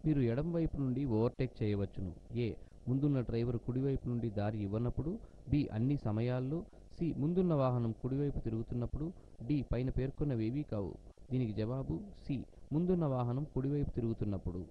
మీరు ఎడమ వైపు నుండి ఓవర్టేక్ చేయవచ్చును. ఏ. ముందున్న డ్రైవర్ కుడివైపు నుండి దారి ఇవ్వనప్పుడు. బి. అన్ని సమయాల్లో. సి. ముందున్న వాహనం కుడివైపు తిరుగుతున్నప్పుడు. డి. పైన పేర్కొన్నవేవీ కావు. దీనికి జవాబు సి. ముందున్న వాహనం కుడివైపు తిరుగుతున్నప్పుడు.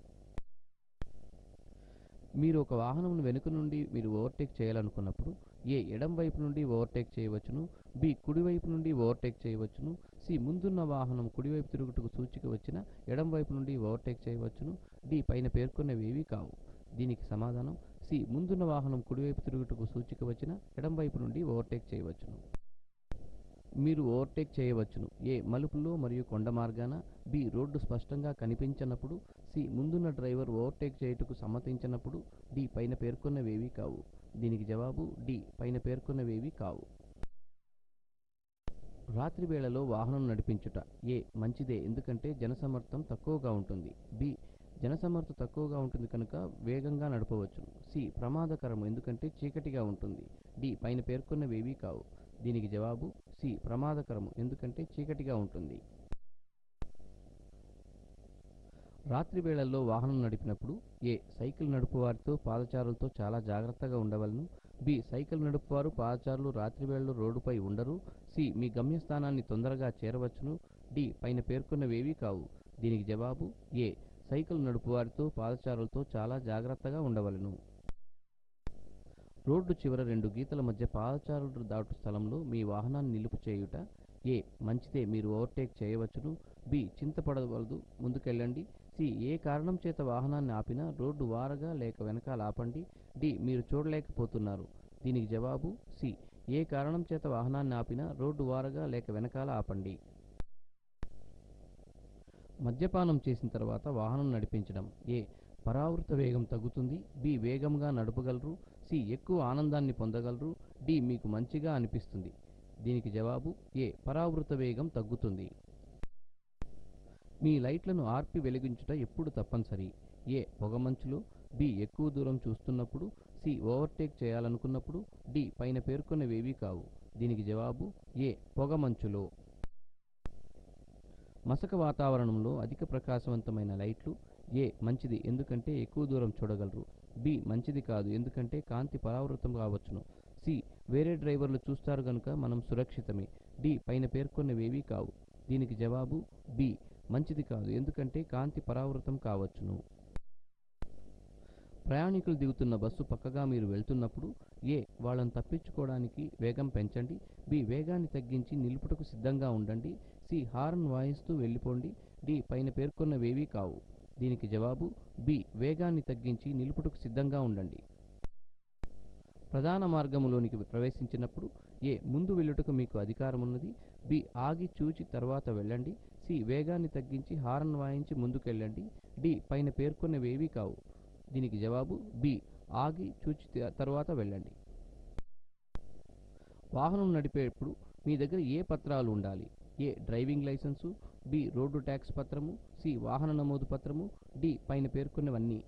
మీరు ఒక వాహనం వెనుక నుండి మీరు ఓవర్టేక్ చేయాలనుకున్నప్పుడు ఏ. ఎడం వైపు నుండి ఓవర్టేక్ చేయవచ్చును. బి. కుడివైపు నుండి ఓవర్టేక్ చేయవచ్చును. సి. ముందున్న వాహనం కుడివైపు తిరుగుటకు సూచిక వచ్చిన ఎడం వైపు నుండి ఓవర్టేక్ చేయవచ్చును. డి. పైన పేర్కొన్నవేవీ కావు. దీనికి సమాధానం సి. ముందున్న వాహనం కుడివైపు తిరుగుటకు సూచిక వచ్చిన ఎడం వైపు నుండి ఓవర్టేక్ చేయవచ్చును. మీరు ఓవర్టేక్ చేయవచ్చును. ఏ. మలుపులో మరియు కొండ మార్గాన. బి. రోడ్డు స్పష్టంగా కనిపించనప్పుడు. సి. ముందున్న డ్రైవర్ ఓవర్టేక్ చేయుటకు సమ్మతించినప్పుడు. డి. పైన పేర్కొన్నవేవీ కావు. దీనికి జవాబు డి. పైన పేర్కొన్నవేవీ కావు. రాత్రి వేళలో వాహనం నడిపించుట. ఏ. మంచిదే, ఎందుకంటే జనసమ్మర్దం తక్కువగా ఉంటుంది. బి. జనసమ్మర్దం తక్కువగా ఉంటుంది కనుక వేగంగా నడపవచ్చును. సి. ప్రమాదకరము, ఎందుకంటే చీకటిగా ఉంటుంది. డి. పైన పేర్కొన్నవేవీ కావు. దీనికి జవాబు సి. ప్రమాదకరము, ఎందుకంటే చీకటిగా ఉంటుంది. రాత్రి వేళల్లో వాహనం నడిపినప్పుడు ఏ. సైకిల్ నడుపువారితో పాదచారులతో చాలా జాగ్రత్తగా ఉండవలను. బి. సైకిల్ నడుపువారు పాదచారులు రాత్రి వేళల్లో రోడ్డుపై ఉండరు. సి. మీ గమ్యస్థానాన్ని తొందరగా చేరవచ్చును. డి. పైన పేర్కొన్నవేవీ కావు. దీనికి జవాబు ఏ. సైకిల్ నడుపువారితో పాదచారులతో చాలా జాగ్రత్తగా ఉండవలను. రోడ్డు చివర రెండు గీతల మధ్య పాదచారులు దాటు స్థలంలో మీ వాహనాన్ని నిలుపు చేయుట. ఏ. మంచిదే, మీరు ఓవర్టేక్ చేయవచ్చును. బి. చింతపడవలదు, ముందుకెళ్ళండి. సి. ఏ కారణం చేత వాహనాన్ని ఆపినా రోడ్డు వారగా లేక వెనకాల ఆపండి. డి. మీరు చూడలేకపోతున్నారు. దీనికి జవాబు సి. ఏ కారణం చేత వాహనాన్ని ఆపినా రోడ్డు వారగా లేక వెనకాల ఆపండి. మద్యపానం చేసిన తర్వాత వాహనం నడిపించడం. ఏ. పరావృత వేగం తగ్గుతుంది. బి. వేగంగా నడపగలరు. సి. ఎక్కువ ఆనందాన్ని పొందగలరు. డి. మీకు మంచిగా అనిపిస్తుంది. దీనికి జవాబు ఏ. పరావృత వేగం తగ్గుతుంది. మీ లైట్లను ఆర్పి వెలిగించుట ఎప్పుడు తప్పనిసరి. ఏ. పొగమంచులో. బి. ఎక్కువ దూరం చూస్తున్నప్పుడు. సి. ఓవర్టేక్ చేయాలనుకున్నప్పుడు. డి. పైన పేర్కొన్నవేవీ కావు. దీనికి జవాబు ఏ. పొగమంచులో. మసక వాతావరణంలో అధిక ప్రకాశవంతమైన లైట్లు. ఏ. మంచిది, ఎందుకంటే ఎక్కువ దూరం చూడగలరు. బి. మంచిది కాదు, ఎందుకంటే కాంతి పరావృతం కావచ్చును. సి. వేరే డ్రైవర్లు చూస్తారు గనుక మనం సురక్షితమే. డి. పైన పేర్కొన్నవేవీ కావు. దీనికి జవాబు బి. మంచిది కాదు, ఎందుకంటే కాంతి పరావృతం కావచ్చును. ప్రయాణికులు దిగుతున్న బస్సు పక్కగా మీరు వెళ్తున్నప్పుడు ఏ. వాళ్ళను తప్పించుకోవడానికి వేగం పెంచండి. బి. వేగాన్ని తగ్గించి నిలుపుటకు సిద్ధంగా ఉండండి. సి. హారన్ వాయిస్తూ వెళ్ళిపోండి. డి. పైన పేర్కొన్నవేవీ కావు. దీనికి జవాబు బి. వేగాన్ని తగ్గించి నిలుపుటకు సిద్ధంగా ఉండండి. ప్రధాన మార్గములోనికి ప్రవేశించినప్పుడు ఏ. ముందు వెళ్ళుటకు మీకు అధికారమున్నది. బి. ఆగి చూచి తర్వాత వెళ్ళండి. సి. వేగాన్ని తగ్గించి హారన్ వాయించి ముందుకెళ్ళండి. డి. పైన పేర్కొన్నవేవీ కావు. దీనికి జవాబు బి. ఆగి చూచి తర్వాత వెళ్ళండి. వాహనం నడిపేటప్పుడు మీ దగ్గర ఏ పత్రాలు ఉండాలి. A. Driving licence. B. Road tax పత్రము. సి. వాహన నమోదు పత్రము. డి. పైన పేర్కొన్నవన్నీ.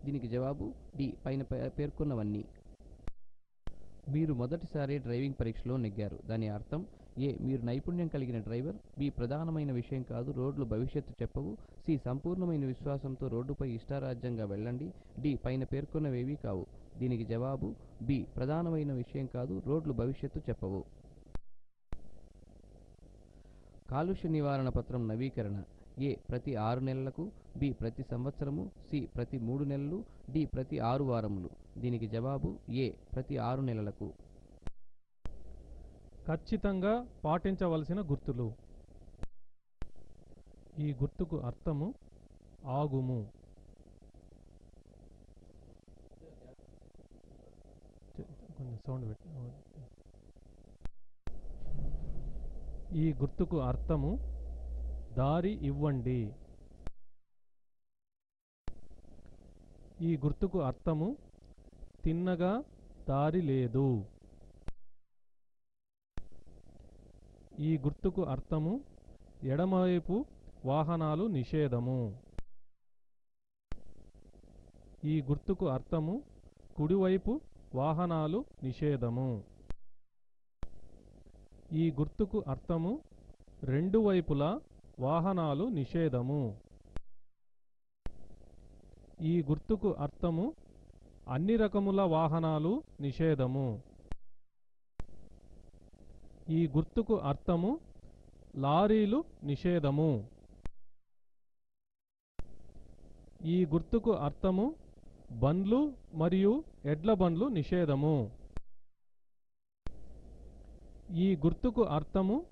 దీనికి జవాబు డి. పైన పేర్కొన్నవన్నీ. మీరు మొదటిసారి డ్రైవింగ్ పరీక్షలో నెగ్గారు. దాని అర్థం ఏ. మీరు నైపుణ్యం కలిగిన డ్రైవర్. బి. ప్రధానమైన విషయం కాదు, రోడ్లు భవిష్యత్తు చెప్పవు. సి. సంపూర్ణమైన విశ్వాసంతో రోడ్డుపై ఇష్టారాజ్యంగా వెళ్ళండి. డి. పైన పేర్కొన్నవేవీ కావు. దీనికి జవాబు బి. ప్రధానమైన విషయం కాదు, రోడ్లు భవిష్యత్తు చెప్పవు. కాలుష్య నివారణ పత్రం నవీకరణ. ఏ. ప్రతి 6 నెలలకు. బి. ప్రతి సంవత్సరము. సి. ప్రతి 3 నెలలు. డి. ప్రతి 6 వారములు. దీనికి జవాబు ఏ. ప్రతి 6 నెలలకు. ఖచ్చితంగా పాటించవలసిన గుర్తులు. ఈ గుర్తుకు అర్థము ఆగుము. కొంచెం సౌండ్ పెట్టి. ఈ గుర్తుకు అర్థము దారి ఇవ్వండి. ఈ గుర్తుకు అర్థము తిన్నగా దారి లేదు. ఈ గుర్తుకు అర్థము ఎడమవైపు వాహనాలు నిషేధము. ఈ గుర్తుకు అర్థము కుడివైపు వాహనాలు నిషేధము. ఈ గుర్తుకు అర్థము రెండు వైపులా వాహనాలు నిషేధము. ఈ గుర్తుకు అర్థము అన్ని రకముల వాహనాలు నిషేధము. ఈ గుర్తుకు అర్థము లారీలు నిషేధము. ఈ గుర్తుకు అర్థము బండ్లు మరియు ఎడ్ల బండ్లు నిషేధము. ఈ గుర్తుకు అర్థము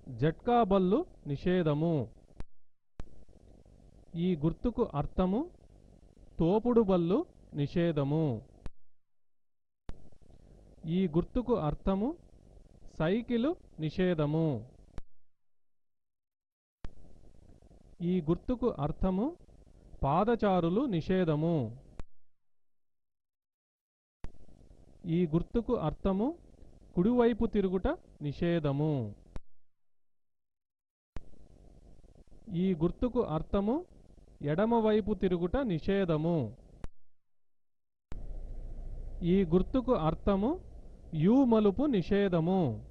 జట్కా బళ్ళు నిషేధము. ఈ గుర్తుకు అర్థము తోపుడు బళ్ళు నిషేధము. ఈ గుర్తుకు అర్థము సైకిలు నిషేధము. ఈ గుర్తుకు అర్థము పాదచారులు నిషేధము. ఈ గుర్తుకు అర్థము కుడివైపు తిరుగుట నిషేధము. ఈ గుర్తుకు అర్థము ఎడమవైపు తిరుగుట నిషేధము. ఈ గుర్తుకు అర్థము యు మలుపు నిషేధము.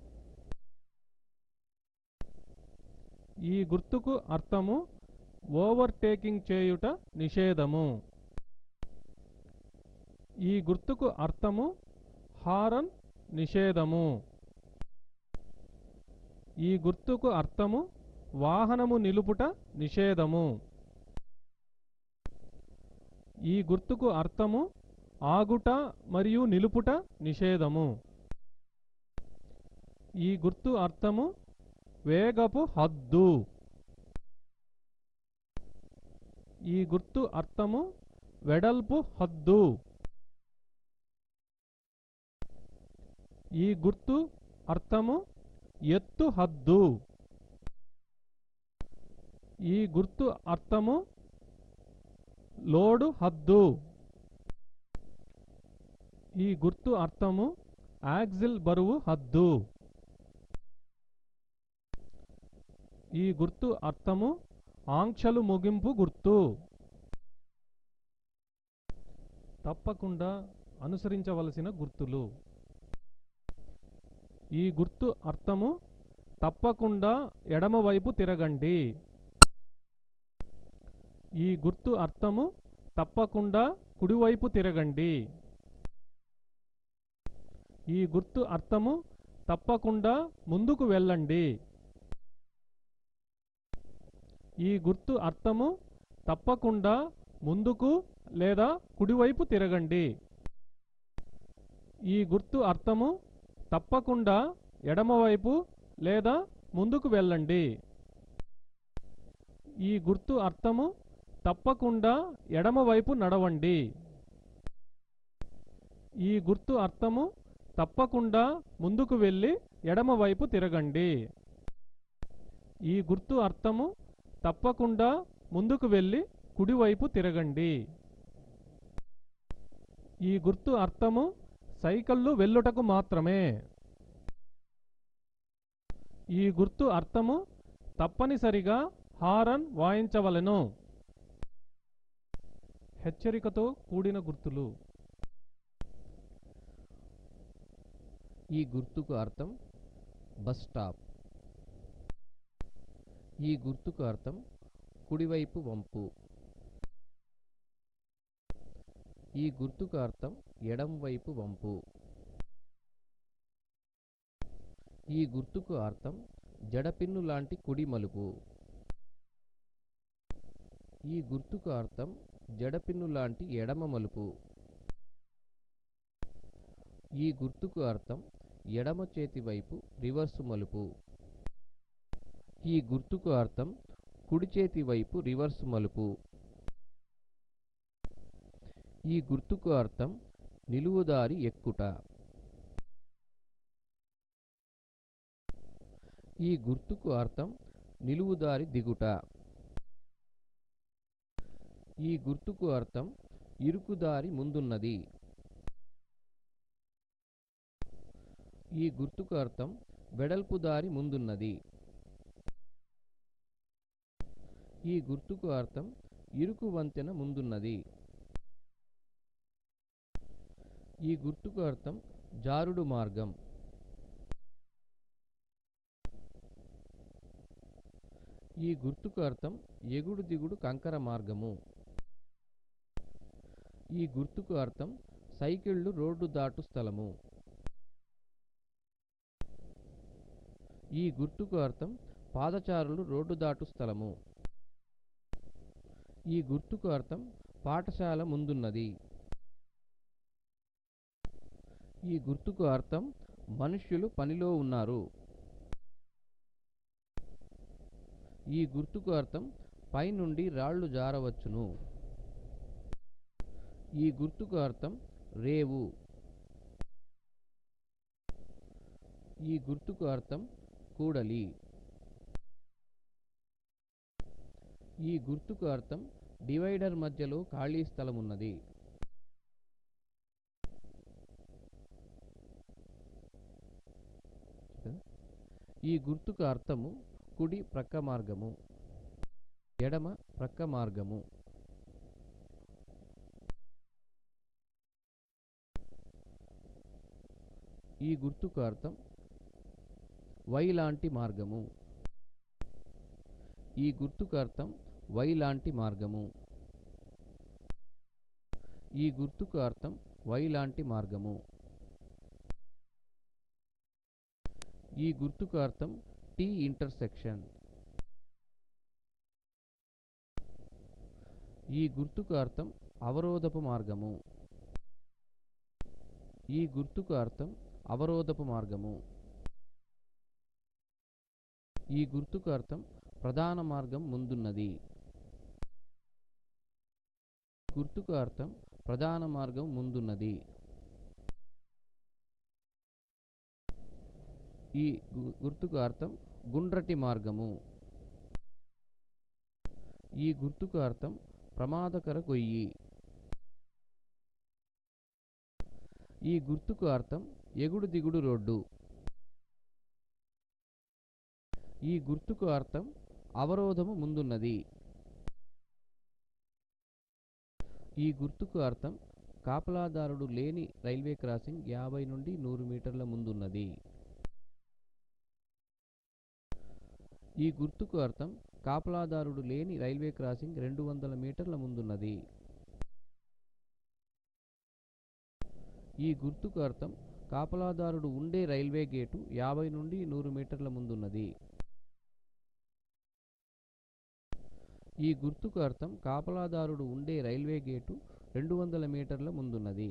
ఈ గుర్తుకు అర్థము ఓవర్టేకింగ్ చేయుట నిషేధము. ఈ గుర్తుకు అర్థము హారన్ నిషేధము. ఈ గుర్తుకు అర్థము వాహనము నిలుపుట నిషేధము. ఈ గుర్తుకు అర్థము ఆగుట మరియు నిలుపుట నిషేధము. ఈ గుర్తు అర్థము వేగపు హద్దు. ఈ గుర్తు అర్థము వెడల్పు హద్దు. ఈ గుర్తు అర్థము ఎత్తు హద్దు. ఈ గుర్తు అర్థము లోడు హద్దు. ఈ గుర్తు అర్థము యాక్సిల్ బరువు హద్దు. ఈ గుర్తు అర్థము ఆంక్షలు ముగింపు గుర్తు. తప్పకుండా అనుసరించవలసిన గుర్తులు. ఈ గుర్తు అర్థము తప్పకుండా ఎడమవైపు తిరగండి. ఈ గుర్తు అర్థము తప్పకుండా కుడివైపు తిరగండి. ఈ గుర్తు అర్థము తప్పకుండా ముందుకు వెళ్ళండి. ఈ గుర్తు అర్థము తప్పకుండా ముందుకు లేదా కుడివైపు తిరగండి. ఈ గుర్తు అర్థము తప్పకుండా ఎడమవైపు లేదా ముందుకు వెళ్ళండి. ఈ గుర్తు అర్థము తప్పకుండా ఎడమవైపు నడవండి. ఈ గుర్తు అర్థము తప్పకుండా ముందుకు వెళ్ళి ఎడమవైపు తిరగండి. ఈ గుర్తు అర్థము తప్పకుండా ముందుకు వెళ్ళి కుడివైపు తిరగండి. ఈ గుర్తు అర్థము సైకిళ్ళు వెళ్ళుటకు మాత్రమే. ఈ గుర్తు అర్థము తప్పనిసరిగా హారన్ వాయించవలెను. హెచ్చరికతో కూడిన గుర్తులు. ఈ గుర్తుకు అర్థం బస్ స్టాప్. ఈ గుర్తుకు అర్థం కుడివైపు వంపు. ఈ గుర్తుకు అర్థం ఎడంవైపు వంపు. ఈ గుర్తుకు అర్థం జడపిన్ను లాంటి కుడి మలుపు. ఈ గుర్తుకు అర్థం జడపిన్ను లాంటి ఎడమ మలుపు. ఈ గుర్తుకు అర్థం ఎడమ చేతి వైపు రివర్సు మలుపు. ఈ గుర్తుకు అర్థం కుడి చేతి వైపు రివర్సు మలుపు. ఈ గుర్తుకు అర్థం నిలువుదారి ఎక్కుట. ఈ గుర్తుకు అర్థం నిలువుదారి దిగుట. ఈ గుర్తుకు అర్థం ఇరుకుదారి ముందున్నది. ఈ గుర్తుకు అర్థం వెడల్పు దారి ముందున్నది. ఈ గుర్తుకు అర్థం ఇరుకు వంతెన ముందున్నది. ఈ గుర్తుకు అర్థం జారుడు మార్గం. ఈ గుర్తుకు అర్థం ఎగుడు దిగుడు కంకర మార్గము. ఈ గుర్తుకు అర్థం సైకిళ్ళు రోడ్డు దాటు స్థలము. ఈ గుర్తుకు అర్థం పాదచారులు రోడ్డు దాటు స్థలము. ఈ గుర్తుకు అర్థం పాఠశాల ముందున్నది. ఈ గుర్తుకు అర్థం మనుష్యులు పనిలో ఉన్నారు. ఈ గుర్తుకు అర్థం పైనుండి రాళ్ళు జారవచ్చును. ఈ గుర్తుకు అర్థం రేవు. ఈ గుర్తుకు అర్థం కూడలి. ఈ గుర్తుకు అర్థం డివైడర్ మధ్యలో ఖాళీ స్థలం ఉన్నది. ఈ గుర్తుకు అర్థము కుడి ప్రక్క మార్గము, ఎడమ ప్రక్క మార్గము. ఈ గుర్తుకు అర్థం వై లాంటి మార్గము. ఈ గుర్తుకు అర్థం వై లాంటి మార్గము. ఈ గుర్తుకు అర్థం వై లాంటి మార్గము. ఈ గుర్తుకు అర్థం టీ ఇంటర్సెక్షన్. ఈ గుర్తుకు అర్థం అవరోధపు మార్గము. ఈ గుర్తుకు అర్థం అవరోధపు మార్గము. ఈ గుర్తుకు అర్థం ప్రధాన మార్గం ముందున్నది. గుర్తుకు అర్థం ప్రధాన మార్గం ముందున్నది. ఈ గుర్తుకు అర్థం గుండ్రటి మార్గము. ఈ గుర్తుకు అర్థం ప్రమాదకర గొయ్యి. ఈ గుర్తుకు అర్థం ఎగుడు దిగుడు రోడ్డు. ఈ గుర్తుకు అర్థం అవరోధము ముందున్నది. ఈ గుర్తుకు అర్థం కాపలాదారుడు లేని రైల్వే క్రాసింగ్ 50 నుండి 100 మీటర్ల ముందున్నది. ఈ గుర్తుకు అర్థం కాపలాదారుడు లేని రైల్వే క్రాసింగ్ 200 మీటర్ల ముందున్నది. ఈ గుర్తుకు అర్థం కాపలాదారుడు ఉండే రైల్వే గేటు 50 నుండి 100 మీటర్ల ముందున్నది. ఈ గుర్తుకు అర్థం కాపలాదారుడు ఉండే రైల్వే గేటు 200 మీటర్ల ముందున్నది.